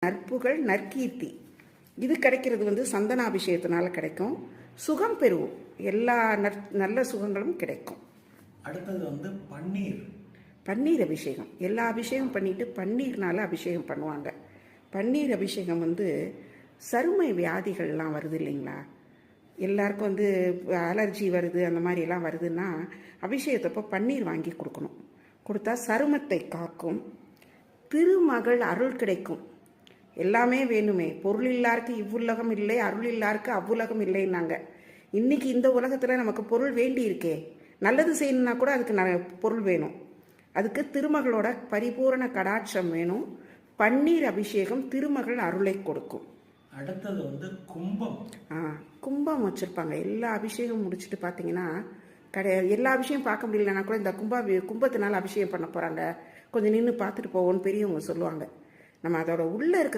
நற்புகழ் நற்கீர்த்தி இது கிடைக்கிறது வந்து சந்தனாபிஷேகத்தினால கிடைக்கும். சுகம் பெறுவோம், எல்லா நல்ல சுகங்களும் கிடைக்கும். அடுத்தது வந்து பன்னீர். பன்னீர் அபிஷேகம், எல்லா அபிஷேகம் பண்ணிட்டு பன்னீர்னால அபிஷேகம் பண்ணுவாங்க. பன்னீர் அபிஷேகம் வந்து சருமை வியாதிகள்லாம் வருது இல்லைங்களா, எல்லாருக்கும் வந்து அலர்ஜி வருது, அந்த மாதிரி எல்லாம் வருதுன்னா அபிஷேகத்தப்போ பன்னீர் வாங்கி கொடுக்கணும். கொடுத்தா சருமத்தை காக்கும், திருமகள் அருள் கிடைக்கும். எல்லாமே வேணுமே, பொருள் இல்லாருக்கு இவ்வுலகம் இல்லை, அருள் இல்லாருக்கு அவ்வுலகம் இல்லைன்னாங்க. இன்னைக்கு இந்த உலகத்தில் நமக்கு பொருள் வேண்டி இருக்கே, நல்லது செய்யணும்னா கூட அதுக்கு பொருள் வேணும். அதுக்கு திருமகளோட பரிபூரண கடாட்சம் வேணும். பன்னீர் அபிஷேகம் திருமகள் அருளை கொடுக்கும். அடுத்தது வந்து கும்பம். கும்பம் வச்சுருப்பாங்க. எல்லா அபிஷேகம் முடிச்சுட்டு பார்த்தீங்கன்னா எல்லா அபிஷேகம் பார்க்க முடியலன்னா கூட இந்த கும்பத்தினால அபிஷேகம் பண்ண போகிறாங்க, கொஞ்சம் நின்று பார்த்துட்டு போவோன்னு பெரியவங்க சொல்லுவாங்க. நம்ம அதோட உள்ளே இருக்க